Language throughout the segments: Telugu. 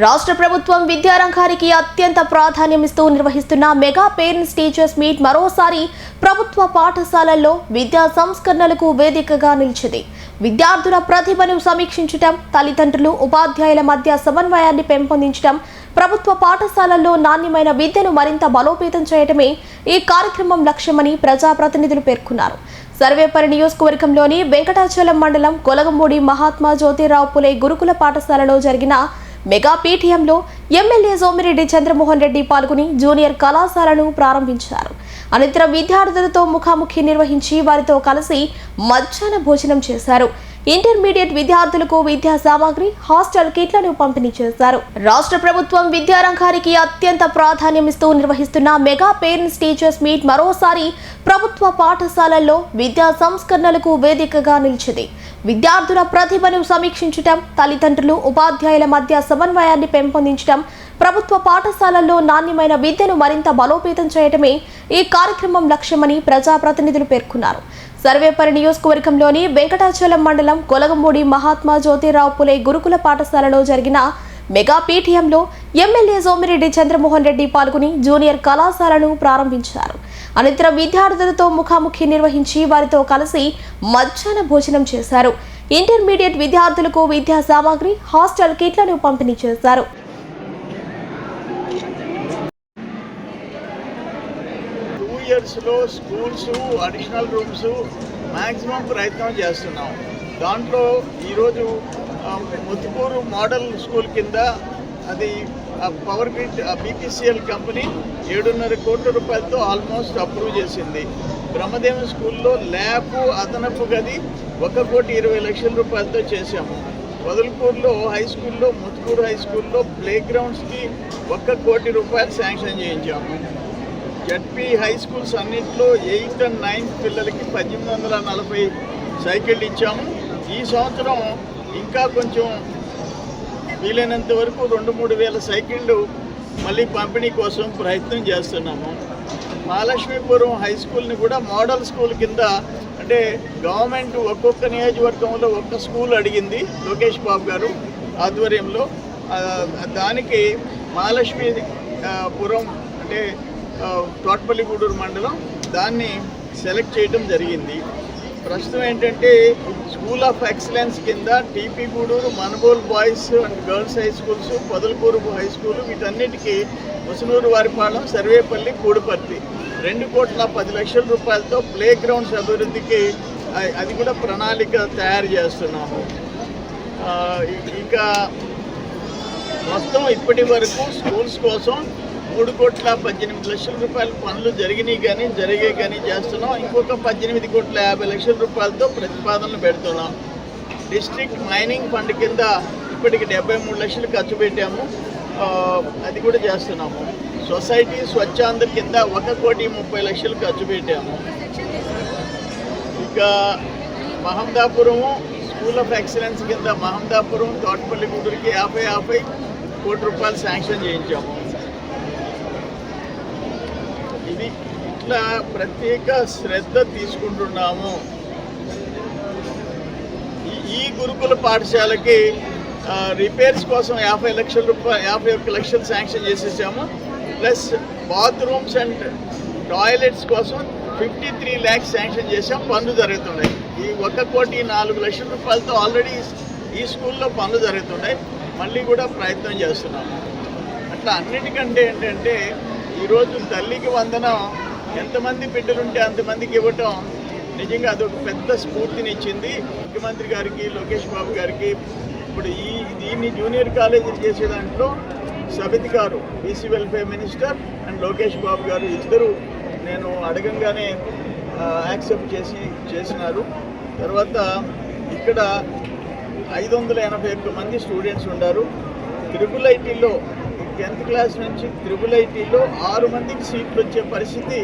రాష్ట్ర ప్రభుత్వం విద్యారంగానికి అత్యంత ప్రాధాన్యమిస్తూ నిర్వహిస్తున్న మెగా పేరెంట్స్ టీచర్స్ మీట్ మరోసారి ప్రభుత్వ పాఠశాలల్లో విద్యా సంస్కరణలకు వేదికగా నిలిచింది. విద్యార్థుల ప్రతిభను సమీక్షించడం, తల్లిదండ్రులు, ఉపాధ్యాయుల మధ్య సమన్వయాన్ని పెంపొందించడం, ప్రభుత్వ పాఠశాలల్లో నాణ్యమైన విద్యను మరింత బలోపేతం చేయడమే ఈ కార్యక్రమం లక్ష్యమని ప్రజాప్రతినిధులు పేర్కొన్నారు. సర్వేపల్లి నియోజకవర్గంలోని వెంకటాచలం మండలం కొలగమూడి మహాత్మా జ్యోతిరావు పులే గురుకుల పాఠశాలలో జరిగిన మెగా పీఠీఎంలో ఎమ్మెల్యే సోమిరెడ్డి చంద్రమోహన్ రెడ్డి పాల్గొని జూనియర్ కళాశాలను ప్రారంభించారు. అనంతరం విద్యార్థులతో ముఖాముఖి నిర్వహించి వారితో కలిసి మధ్యాహ్న భోజనం చేశారు. ఇంటర్మీడియట్ విద్యార్థులకు విద్యా సామాగ్రి, హాస్టల్ కిట్లను పంపిణీ చేశారు. రాష్ట్ర ప్రభుత్వం విద్యారంగానికి అత్యంత ప్రాధాన్యమిస్తూ నిర్వహిస్తున్న మెగా పేరెంట్స్ టీచర్స్ మీట్ మరోసారి ప్రభుత్వ పాఠశాలల్లో విద్యా సంస్కరణలకు వేదికగా నిలిచింది. విద్యార్థుల ప్రతిభను సమీక్షించడం, తల్లిదండ్రులు, ఉపాధ్యాయుల మధ్య సమన్వయాన్ని పెంపొందించడం, ప్రభుత్వ పాఠశాలల్లో నాణ్యమైన విద్యను మరింత బలోపేతం చేయడమే ఈ కార్యక్రమం లక్ష్యమని ప్రజాప్రతినిధులు పేర్కొన్నారు. సర్వేపల్లి నియోజకవర్గంలోని వెంకటాచలం మండలం కొలగమూడి మహాత్మా జ్యోతిరావు పులే గురుకుల పాఠశాలలో జరిగిన మెగా పీఠీఎంలో ఎమ్మెల్యే సోమిరెడ్డి చంద్రమోహన్ రెడ్డి పాల్గొని జూనియర్ కళాశాలను ప్రారంభించారు. అనంతరం విద్యార్థులతో ముఖాముఖి నిర్వహించి వారితో కలిసి మధ్యాహ్న భోజనం చేశారు. ఇంటర్మీడియట్ విద్యార్థులకు విద్యా సామాగ్రి, హాస్టల్ కిట్లను పంపిణీ చేశారు. ఇయర్స్లో స్కూల్స్, అడిషనల్ రూమ్స్ మ్యాక్సిమం ప్రయత్నం చేస్తున్నాం. దాంట్లో ఈరోజు ముత్తుకూరు మోడల్ స్కూల్ కింద అది పవర్ గ్రిడ్ బీపీసీఎల్ కంపెనీ 7.5 కోట్ల రూపాయలతో ఆల్మోస్ట్ అప్రూవ్ చేసింది. బ్రహ్మదేవం స్కూల్లో ల్యాబ్, అదనపు గది 1,20,00,000 రూపాయలతో చేశాము. వదలకూరులో హై స్కూల్లో, ముత్తుకూరు హై స్కూల్లో ప్లే గ్రౌండ్స్కి 1 కోటి రూపాయలు శాంక్షన్ చేయించాము. జడ్పీ హై స్కూల్స్ అన్నింటిలో 8th and 9th పిల్లలకి 1,840 సైకిళ్ళు ఇచ్చాము. ఈ సంవత్సరం ఇంకా కొంచెం వీలైనంత వరకు 2-3 వేల సైకిళ్ళు మళ్ళీ పంపిణీ కోసం ప్రయత్నం చేస్తున్నాము. మహాలక్ష్మీపురం హై స్కూల్ని కూడా మోడల్ స్కూల్ కింద, అంటే గవర్నమెంట్ ఒక్కొక్క నియోజకవర్గంలో ఒక్క స్కూల్ అడిగింది లోకేష్ బాబు గారు ఆధ్వర్యంలో. దానికి మహాలక్ష్మీపురం అంటే తోటపల్లి గూడూరు మండలం దాన్ని సెలెక్ట్ చేయడం జరిగింది. ప్రస్తుతం ఏంటంటే స్కూల్ ఆఫ్ ఎక్సలెన్స్ కింద TP Gudur, Manubolu boys and girls high schools, Podalakuru high school, వీటన్నిటికీ ముసునూరు వారిపాలెం, సర్వేపల్లి, కూడుపర్తి 2,10,00,000 రూపాయలతో ప్లే గ్రౌండ్స్ అభివృద్ధికి అది కూడా ప్రణాళిక తయారు చేస్తున్నాము. ఇంకా మొత్తం ఇప్పటి వరకు స్కూల్స్ కోసం 3,18,00,000 రూపాయల పనులు జరిగాయి కానీ చేస్తున్నాం. ఇంకొక 18,50,00,000 రూపాయలతో ప్రతిపాదనలు పెడుతున్నాం. డిస్ట్రిక్ట్ మైనింగ్ ఫండ్ కింద ఇప్పటికి 73 లక్షలు ఖర్చు పెట్టాము, అది కూడా చేస్తున్నాము. సొసైటీ స్వచ్ఛాంధ్ర కింద 1,30,00,000 ఖర్చు పెట్టాము. ఇక మహమ్మదాపురము స్కూల్ ఆఫ్ ఎక్సలెన్స్ కింద మహమ్మదాపురం, తోటపల్లి గూడూరుకి 50 కోట్ల రూపాయలు శాంక్షన్ చేయించాము. ఇది ఇట్లా ప్రత్యేక శ్రద్ధ తీసుకుంటున్నాము. ఈ గురుకుల పాఠశాలకి రిపేర్స్ కోసం 51 లక్షలు శాంక్షన్ చేసేసాము. ప్లస్ బాత్రూమ్స్ అండ్ టాయిలెట్స్ కోసం 53 lakhs శాంక్షన్ చేసాం. పనులు జరుగుతున్నాయి. ఈ 1,04,00,000 రూపాయలతో ఆల్రెడీ ఈ స్కూల్లో పనులు జరుగుతున్నాయి. మళ్ళీ కూడా ప్రయత్నం చేస్తున్నాము. అట్లా అన్నిటికంటే ఏంటంటే ఈరోజు తల్లికి వందనం ఎంతమంది బిడ్డలుంటే అంతమందికి ఇవ్వటం నిజంగా అదొక పెద్ద స్ఫూర్తినిచ్చింది. ముఖ్యమంత్రి గారికి, లోకేష్ బాబు గారికి. ఇప్పుడు దీన్ని జూనియర్ కాలేజీలు చేసే దాంట్లో సబితి గారు, BC welfare minister, and Lokesh Babu గారు ఇద్దరు నేను అడగంగానే యాక్సెప్ట్ చేసినారు. తర్వాత ఇక్కడ 581 మంది స్టూడెంట్స్ ఉన్నారు. ట్రిపుల్ ఐటీలో 10th క్లాస్ నుంచి ట్రిపుల్ ఐటీలో 6 మందికి సీట్లు వచ్చే పరిస్థితి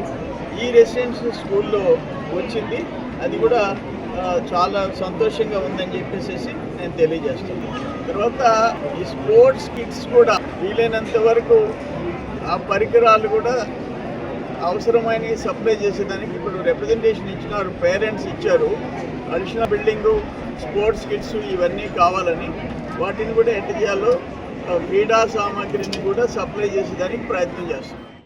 ఈ రెసిడెన్షియల్ స్కూల్లో వచ్చింది. అది కూడా చాలా సంతోషంగా ఉందని చెప్పేసి నేను తెలియజేస్తున్నాను. తర్వాత ఈ స్పోర్ట్స్ కిట్స్ కూడా వీలైనంత వరకు ఆ పరికరాలు కూడా అవసరమైన సప్లై చేసేదానికి ఇప్పుడు రిప్రజెంటేషన్ ఇచ్చినారు, పేరెంట్స్ ఇచ్చారు. అడిషనల్ బిల్డింగు, స్పోర్ట్స్ కిట్స్ ఇవన్నీ కావాలని వాటిని కూడా ఎట్ట చేయాలో క్రీడా సామాగ్రిని కూడా సప్లై చేసేదానికి ప్రయత్నం చేస్తున్నాం.